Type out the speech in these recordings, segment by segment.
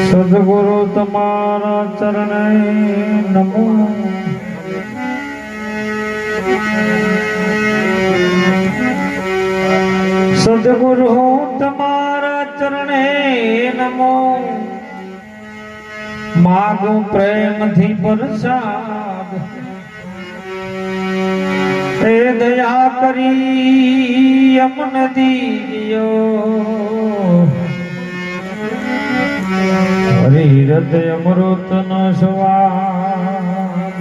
સદગુરુ તમારા ચરણે નમો. સદગુરુ તમારા ચરણે નમો. માગું પ્રેમથી પ્રસાદ, એ દયા કરી અમને દીજો. હરિહૃદય અમૃત નો સ્વાદ.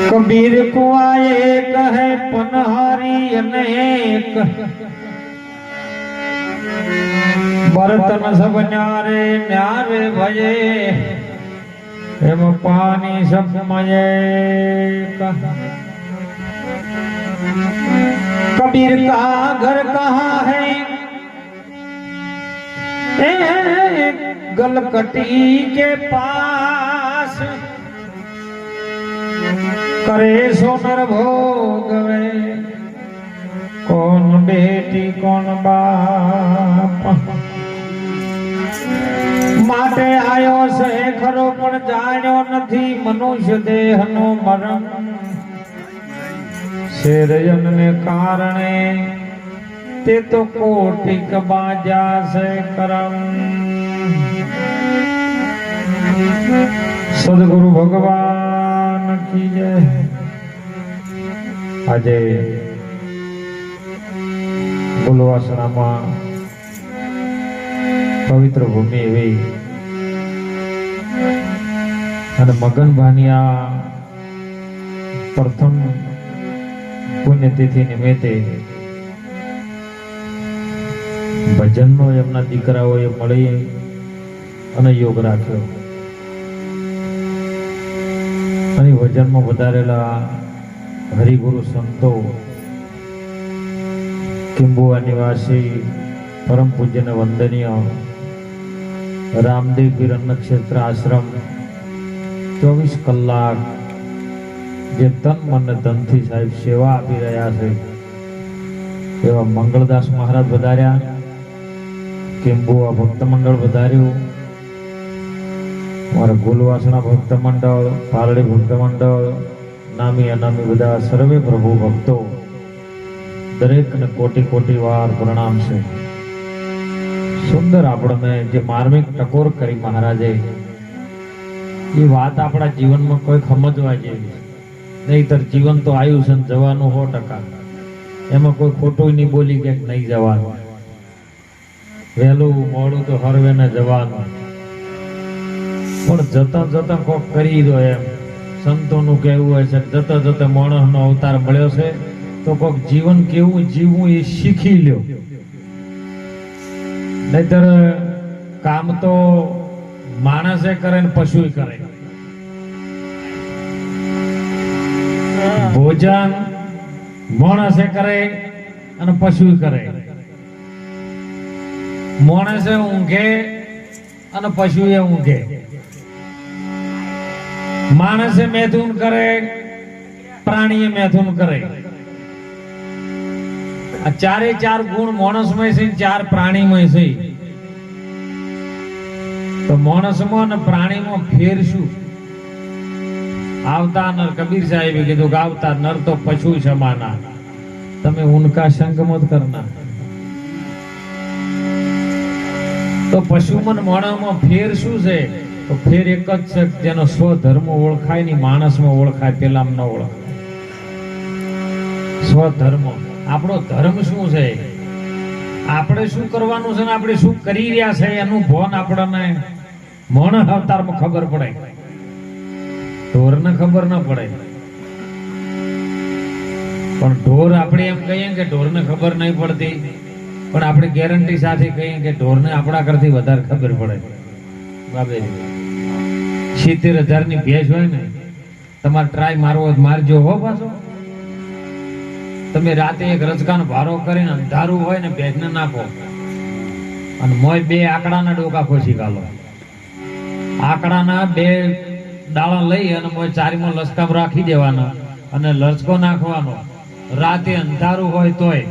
કબીર કુઆએ કહે પનહારી અનેક, બર્તન સબ ન્યારે ન્યારે ભજે, એમ પાણી સબ મજે. કબીર કા ઘર કહા હૈ, गलकटी के पास, करे सोनर भोगवे, कौन बेटी कौन बाप. माटे आयो से खरो पण जाण्यो નથી મનુષ્ય દેહનો મરણ. શેરજન ને કારણે તે તો કોટિક બાજા છે કરમ. સદગુરુ ભગવાન કી જય. આજે બોલવાસણામાં પવિત્ર ભૂમિ એવી અને મગનભાની આ પ્રથમ પુણ્યતિથિ નિમિત્તે ભજનનો એમના દીકરાઓએ મળી અને યોગ રાખ્યો. અને ભજનમાં વધારેલા હરિગુરુ સંતો, કિંબુઆ નિવાસી પરમ પૂજ્ય વંદનીય રામદેવ પીર અન્નક્ષેત્ર આશ્રમ 24 કલાક જે તન મન ધનથી સાહેબ સેવા આપી રહ્યા છે એવા મંગળદાસ મહારાજ વધાર્યા, કિંબુઆ ભક્ત મંડળ વધાર્યું, મારા ગોલવાસણા ભક્ત મંડળ, પાલડી ભક્ત મંડળ, નામી અનામી બધા સર્વે પ્રભુ ભક્તો દરેકને કોટી કોટી વાર પ્રણામ છે. સુંદર આપણને જે માર્મિક ટકોર કરી મહારાજે, એ વાત આપણા જીવનમાં કોઈ સમજવા જેવી. નહીતર જીવન તો આવ્યું છે જવાનું 100%, એમાં કોઈ ખોટું નહીં બોલી કે નહીં જવાનું. વહેલું મોડું તો હરવે ને જવાનું, પણ જતા જતા કોક કરી દો. એમ સંતોનું કહેવું હોય છે, જતા જતા માણસનો અવતાર મળ્યો છે તો કોક જીવન કેવું જીવવું એ શીખી લ્યો. નહીતર કામ તો માણસે કરે ને પશુ કરે. ભોજન માણસે કરે અને પશુ કરે. માણસે ઊંઘે અને પશુએ ઊંઘે. માણસે મેથુન કરે, પ્રાણીએ મેથુન કરે. આ ચારે ચાર ગુણ માણસમાં છે, 4 પ્રાણીમાં છે. તો માણસમાં અને પ્રાણીમાં ફેર શું? આવતા નર, કબીર સાહેબે કીધું કે આવતા નર તો પશુ સમાના, તમે ઉનકા સંગ મત કરના. તો પશુમાં માણસમાં ફેર શું છે? તો ફેર એક જ છે, જેનો સ્વધર્મ ઓળખાય ની માણસમાં ઓળખાય, પેલામાં ન ઓળખાય. સ્વધર્મ, આપણો ધર્મ શું છે, આપણે શું કરવાનું છે ને આપણે શું કરી રહ્યા છે એનું ભાન આપણને માણસ અવતારમાં ખબર પડે, ઢોરને ખબર ન પડે. પણ ઢોર આપણે એમ કહીએ કે ઢોરને ખબર નહીં પડતી, પણ આપણે ગેરંટી સાથે કહીએ કે ઢોરને આપણા કરતી વધારે ખબર પડે. બાબેરી 70,000 ની ભેંસ હોય ને, તમારે ટ્રાય મારવો મારજો હો. પાછો તમે રાતે એક રચકાનો ભારો કરીને અંધારું હોય ને ભેંસને નાખો અને મોય 2 આંકડાના ડોકા ખોસી કાઢો. આકડાના બે ડાળા લઈ અને ચારીમાં લસકામ રાખી દેવાના અને લચકો નાખવાનો. રાતે અંધારું હોય તોય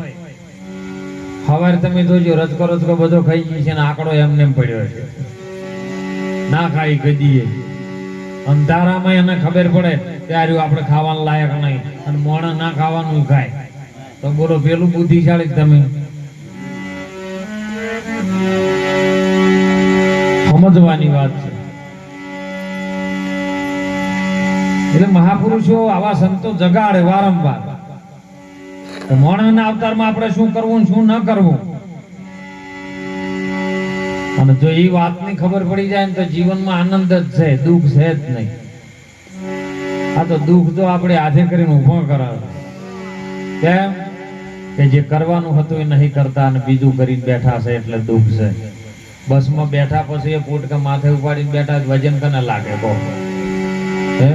સવારે તમે જોજો રચકો બધો ખાઈ ગઈ છે ને આંકડો એમને એમ પડ્યો છે. ના ખાઈ ગદીએ અંધારામાં એને ખબર પડે કે આર્યું આપણે ખાવાનું લાયક નહીં અને મોણા ના ખાવાનું ખાય તો બોલો પેલું બુદ્ધિશાળી તમે સમજવાની વાત છે. એટલે મહાપુરુષો આવા સંતો જગાડે વારંવાર મોણાના અવતારમાં આપણે શું કરવું શું ન કરવું. અને જો એ વાતની ખબર પડી જાય ને તો જીવનમાં આનંદ જ છે, દુઃખ છે જ નહીં. આ તો દુઃખ તો આપણે હાથે કરીને ઉભો કરાવે. કેમ કે જે કરવાનું હતું એ નહીં કરતા અને બીજું કરીને બેઠા છે એટલે દુઃખ છે. બસમાં બેઠા પછી એ પોટકા માથે ઉપાડીને બેઠા વજન કને લાગે કહો? હે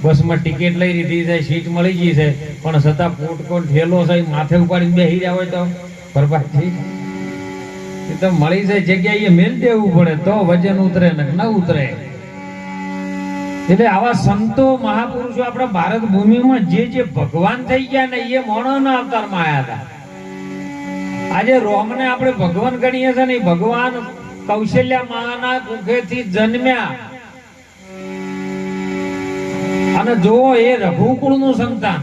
બસમાં ટિકિટ લઈ લીધી છે, સીટ મળી ગઈ છે, પણ છતાં પોટકો ઠેલો છે માથે ઉપાડીને બેસી રહ્યા હોય તો બરબાદી. એ તો મળી જાય જગ્યાએ મેલ દેવું પડે તો વજન ઉતરે ને ન ઉતરે. એટલે આવા સંતો મહાપુરુષો આપણા ભારત ભૂમિમાં જે ભગવાન થઈ ગયા ને એ મોણોના અવતારમાં આવ્યા હતા. આજે રોમને આપણે ભગવાન ગણીએ છીએ ને ભગવાન કૌશલ્યા માના કુખેથી જન્મ્યા અને જો એ રઘુકુળ નું સંતાન.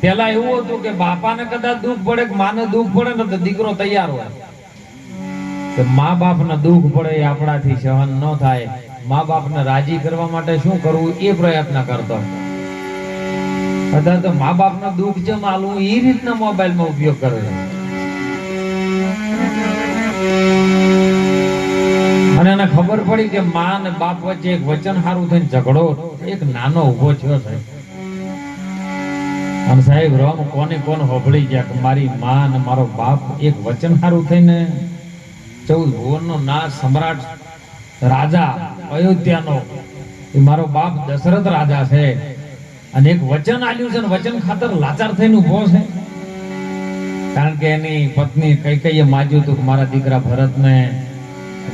પેલા એવું હતું કે બાપાને કદાચ દુઃખ પડે કે માને દુઃખ પડે ને તો દીકરો તૈયાર હોય. મા બાપ ને દુઃખ પડે એ આપણાથી સહન ન થાય. મા બાપ ને રાજી કરવા માટે શું કરવું એ પ્રયત્ન કરતો. અત્યારે તો મા બાપ ના દુઃખ જેમ આલવું એ રીતના મોબાઈલ માં ઉપયોગ કરે છે. અને એને ખબર પડી કે મા અને બાપ વચ્ચે એક વચન સારું થઈને ઝઘડો એક નાનો ઉભો થયો છે. અને સાહેબ રોમ કોને હોભળી ગયા કે મારી મા અને મારો બાપ એક વચન સારું થઈને 14 ભુવનનો નાથ સમ્રાટ રાજા અયોધ્યાનો એ મારો બાપ દશરથ રાજા છે અને એક વચન આલ્યું છે ને વચન ખાતર લાચાર થઈને ઉભો છે. કારણ કે એની પત્ની કઈ માજ્યું હતું કે મારા દીકરા ભરતને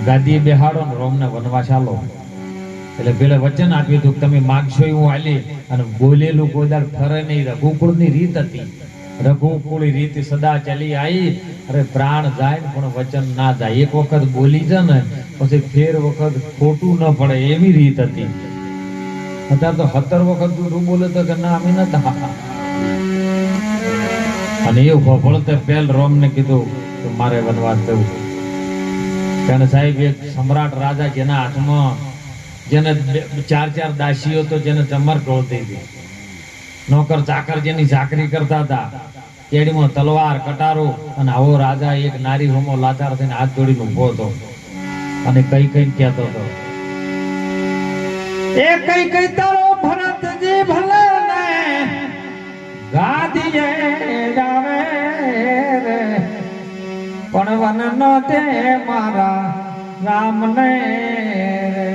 ગાદીએ બેહાડો ને રોમને વનવાસ આલો. એટલે પેલે વચન આપ્યું હતું કે તમે માગશો એવું આલી અને બોલેલું કોઈ દાડ ફરે નહીં. રઘુકુળની રીત હતી. રઘુકુળ રીત સદા ચાલી આવી. અરે પ્રાણ જાય પણ વચન ના જાય. એક વખત બોલી છે ને પછી ફેર વખત ખોટું ન પડે એવી રીત હતી. અત્યારે તો 17 વખત જૂઠું બોલે તો કે ના અમે નતા. અને એ ભળતે પેલ રોમ ને કીધું કે મારે વનવાસ જવું. કારણ સાહેબ એક સમ્રાટ રાજા જેના હાથમાં જેને 4 દાસીઓ તો જેને ચમર ગોળતી હતી. નોકર ચાકર જેની ચાકરી કરતા હતા. કેડીમાં તલવાર કટારો અને આવો રાજા એક નારી હોમો લાચાર થઈને હાથ જોડીને ઉભો હતો અને કઈ કહેતો હતો એ કઈ તારો ભરતજી ભલે ને ગાદીએ જાવે રે પણ વનનો તે મારા રામને રે.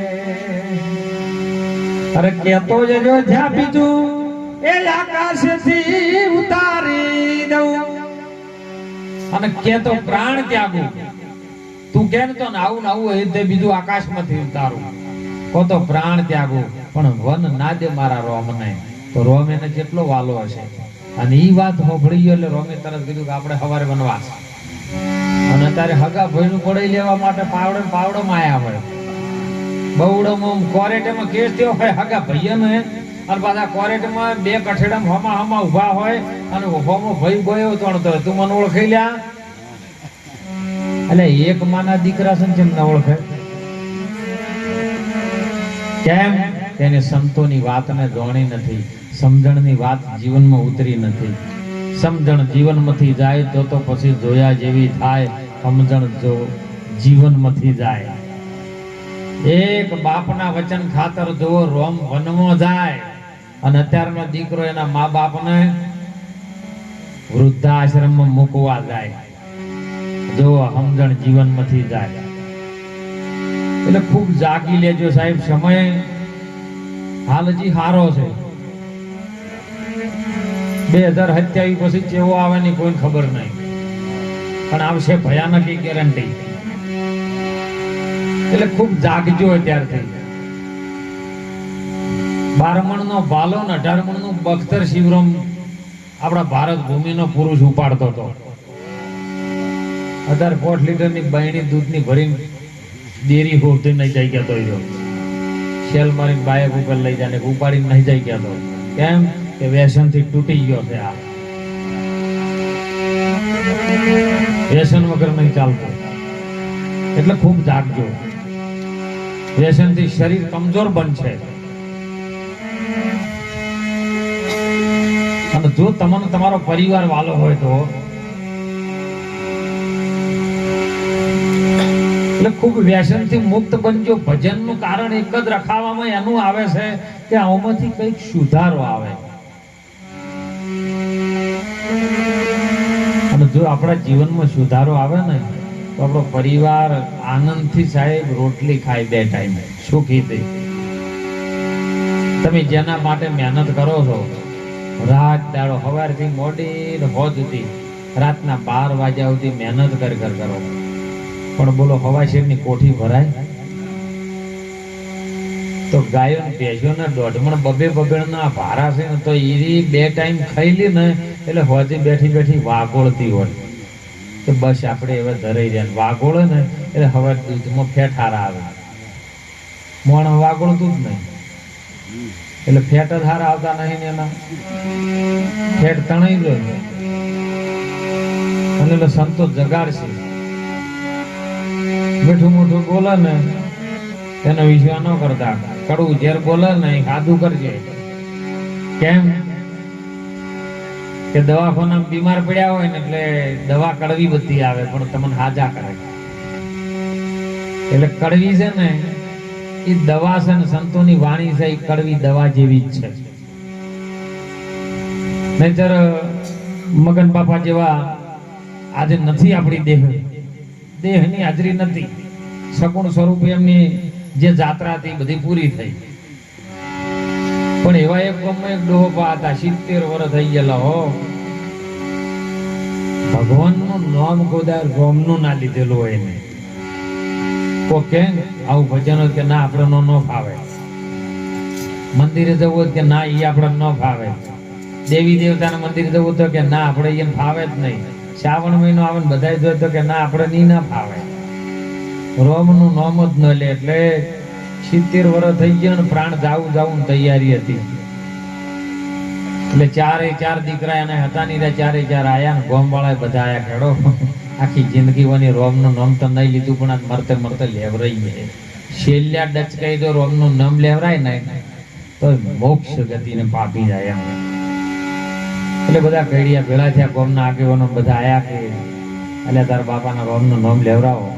અરે કેતો જજો જ્યાં બીજું એ આકાશથી ઉતારી દઉં અને કેતો પ્રાણ ત્યાગું. તું કેમ તો આવું એ બીજું આકાશમાંથી ઉતારું કો તો પ્રાણ ત્યાગું પણ વન ના દે મારા રોમને. તો રોમ એને કેટલો વાલો હશે. અને ઈ વાત હોભળી ગયો એટલે રોમે તરત કીધું કે આપણે સવારે વનવાસ. અને અત્યારે હગા ભાઈનું પડાઈ લેવા માટે પાવડો માં આયા હોય. બહુડોમાં કોરેટમાં કેસ થયો હોય હગા ભાઈઓને અને પાછા કોરેટમાં 2 કઠેડા હમા ઉભા હોય અને હોમો ભાઈ ગયો તણતો તું મને ઓળખાઈ લ્યા. એટલે એક માના દીકરા છે કેમ ના ઓળખે? કેમ? તેને સંતોની વાતને જોણી નથી. સમજણની વાત જીવનમાં ઉતરી નથી. સમજણ જીવનમાંથી જાય તો પછી જોયા જેવી થાય. સમજણ જો જીવનમાંથી જાય. એક બાપના વચન ખાતર જો રોમ વનમાં જાય અને અત્યારનો દીકરો એના મા બાપને વૃદ્ધાશ્રમમાં મૂકવા જાય. જો સમજણ જીવનમાંથી જાય. એટલે ખૂબ જાગી લેજો સાહેબ. સમય હાલ હજી હારો છે. 2027 પછી કેવો આવે ની કોઈ ખબર નહીં પણ આવશે ભયાનક ગેરંટી. એટલે ખૂબ જાગજો ત્યારથી. 12 મણનો ભાલો ને 18 મણનું બખ્તર શિવરામ આપણા ભારત ભૂમિનો પુરુષ ઉપાડતો હતો. 18 લીટરની બહેણી દૂધની ભરીને ડેરી હોતી નહીં જાય ગયા તો શેલ મારીને બાયક ઉપર લઈ જાય ઉપાડીને નહીં જાય ગયા તો. કેમ કે વ્યસનથી તૂટી ગયો છે. આ વ્યસન વગર નહીં ચાલતું. એટલે ખૂબ જાગજો. વ્યસનથી શરીર કમજોર બનશે. અને જો તમને તમારો પરિવાર વાલો હોય તો એટલે ખૂબ વ્યસનથી મુક્ત બનજો. ભજનનું કારણ એક જ રખાવામાં એનું આવે છે કે આમાંથી કંઈક સુધારો આવે. અને જો આપણા જીવનમાં સુધારો આવે ને તો આપણો પરિવાર આનંદથી સાહેબ રોટલી ખાય 2 ટાઈમ સુખી થઈ. તમે જેના માટે મહેનત કરો છો રાત દાડો સવારથી મોડી હોદ સુધી રાતના 12 વાગ્યા સુધી મહેનત કરો પણ બોલો હવાશેરની કોઠી ભરાય? તો ગાયો ને ભેંસો ને 1.5 મણ 2 ના ભારા છે ને તો એ 2 ટાઈમ ખાઈ લે ને એટલે હોજી બેઠી બેઠી વાગોળતી હોય તો બસ આપણે હવે ધરાઈ જાય. વાગોળે ને એટલે હવે દૂધમાં ફેઠારા આવે. મોણ વાગોળતું જ નહીં એટલે ફેટ જ હારા આવતા નહીં ને એના ફેટ તણાઈ ગયો. અને એટલે સંતો જગાડશે. મીઠું મોઠું બોલે ને એનો વિશ્વાસ ન કરતા. કડવું ઝેર બોલે ને એ ખાધું કરજે. કેમ કે દવાખાના બીમાર પડ્યા હોય ને એટલે દવા કડવી બધી આવે પણ તમને હાજા કરે. એટલે કડવી છે ને એ દવા છે ને સંતોની વાણી છે એ કડવી દવા જેવી જ છે. નહીતર મગન બાપા જેવા આજે નથી આપણી દેહની હાજરી નથી. સગુણ સ્વરૂપે એમની જે જાત્રા હતી બધી પૂરી થઈ. પણ એવા એક ડોહા હતા 70 વર્ષ થઈ ગયેલા હો. ભગવાનનું નામ ગોદાર રોમનું ના લીધેલું હોય ને તો કેમ આવું ભજન હોય કે ના આપણે ન ફાવે. મંદિરે જવું હોય કે ના એ આપણે ન ફાવે. દેવી દેવતાના મંદિરે જવું તો કે ના આપણે એને ફાવે જ નહીં. શ્રાવણ મહિનો આવે ને બધા જોઈએ તો કે ના આપણે નહીં ના ફાવે. રોમનું નામ જ ન લે એટલે 70 વર્ષ થઈ ગયા ને પ્રાણ જાવું તૈયારી હતી. એટલે 4 દીકરા એને હતા ની 4 આયા ને ગોમ વાળા બધા આયા. ખેડો આખી જિંદગી રોમનું નામ તો નહીં લીધું પણ આ મરતે લેવરાઈ જાય. છેલ્લા ડચકાઈ જો રોમનું નામ લેવરાય ને તો મોક્ષ ગતિને પાપી જાય એમ. એટલે બધા કઈડિયા ભેળા થયા. ગોમના આગેવાનો બધા આયા કે એટલે તાર બાપાના રોમનું નામ લેવરાવો.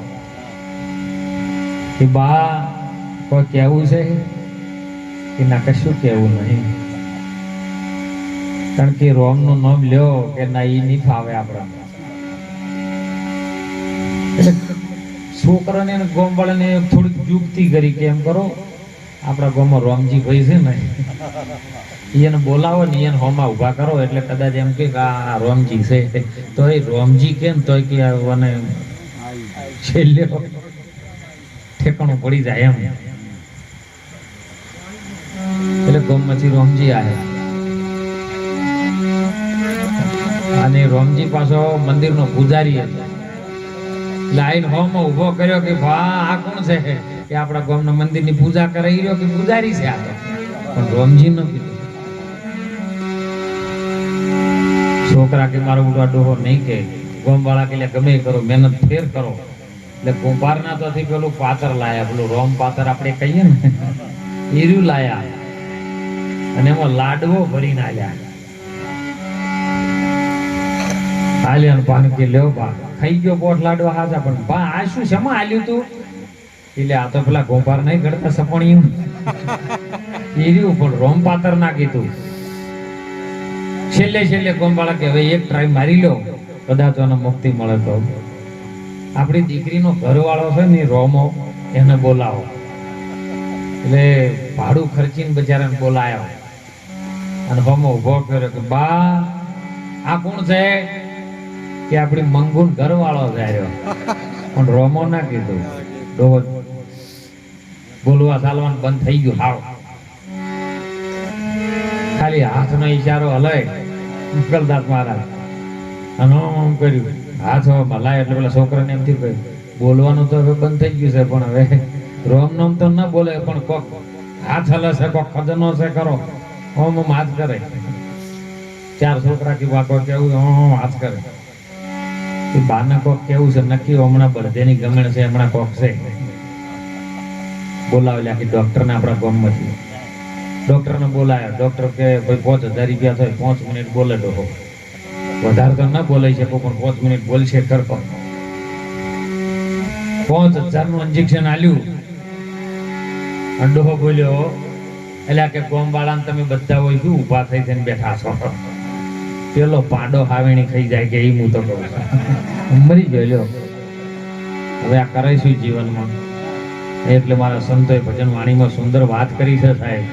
કે બા કોઈ કેવું છે કે ના કશું કેવું નહીં. કારણ કે રોમનું નામ લ્યો કે ના ઈ નહીં ફાવે આપણા. એટલે છોકરાને ગોમ વાળાને થોડીક યુક્તિ કરી કે એમ કરો આપણા ગામમાં રોમજી ભાઈ છે ને એને બોલાવો ને એને હોમાં ઉભા કરો એટલે કદાચ એમ કે આ રોમજી છે તો એ રોમજી કેમ તો કે મને છેલ્લે ઠેકાણું પડી જાય એમ. એટલે ગામમાંથી રોમજી આવે અને રોમજી પાછો મંદિરનો પૂજારી હતો. લાઈન હોમમાં ઉભો કર્યો કે ભા આ કોણ છે કે આપણા ગામના મંદિરની પૂજા કરાવી રહ્યો કે પૂજારી છે આ તો. પણ રોમજી નો કીધું. છોકરા કે મારો ઉડવા ડોહો નહીં કે ગોમ વાળા કે ગમે કરો મહેનત ફેર કરો. એટલે કુંભારના તો પેલું પાતર લાયા. પેલું રોમ પાતર આપણે કહીએ ને એર્યું લાયા અને એમાં લાડવો ભરીને આલ્યા પાન કે લ્યો બા ખાઈ ગયો પોટ લાડવા હાજા. પણ બા આ શું શેમાં આલ્યું તું? એટલે આ તો પેલા ગોંભાર નહીં ગળતા સપણિયું એર્યું પણ રોમ પાતર ના કીધું. છેલ્લે ગોંભાળા કે હવે એક ટ્રાય મારી લો કદાચ એને મુક્તિ મળે તો. આપણી દીકરીનો ઘરવાળો છે ને રોમો એને બોલાવો. એટલે ભાડું ખર્ચીને બચારાને બોલાયો અને હોમો ઉભો કર્યો કે બા આ કોણ છે કે આપણી મંગુન ઘરવાળો જાય. પણ રોમો ના કીધું. બોલવા ચાલવાનું બંધ થઈ ગયું હાવ. ખાલી હાથનો ઈશારો હલાય મોકલદાસ મહારાજ અને આમ કર્યું હાથ હલાય એટલે પેલા છોકરાને એમ થયું કે બોલવાનું તો હવે બંધ થઈ ગયું છે, પણ હવે રોમ નોમ તો ના બોલે, પણ કોક હાથ હલે છે, કોક ખજનો છે કરો ઓમ ઓમ હાથ કરે. 4 છોકરા કે વાકો કેવું ઓમ હાથ કરે. એ બાને કોક કેવું છે નક્કી હમણાં બળદેની ગમણ છે, હમણાં કોક છે બોલાવેલા કે ડોક્ટર ને આપણા ગામમાંથી. ડોક્ટર ને બોલાયા. ડોક્ટર કે ભાઈ 5000 રૂપિયા થાય, 5 મિનિટ બોલે ડોહો. વધારે તો ના બોલાય છે પણ 5 મિનિટ બોલશે કરતો. 5000 નું ઇન્જેક્શન આલ્યું અને ડોહો બોલ્યો એટલે કે ગોમ વાળાને તમે બધા હોય શું ઊભા થઈ થઈને બેઠા છો? પેલો પાડો હાવેણી ખાઈ જાય કે એ હું તો કહું મરી ગયો. હવે આ કરાઈશું જીવનમાં. એટલે મારા સંતોએ ભજન વાણીમાં સુંદર વાત કરી છે સાહેબ.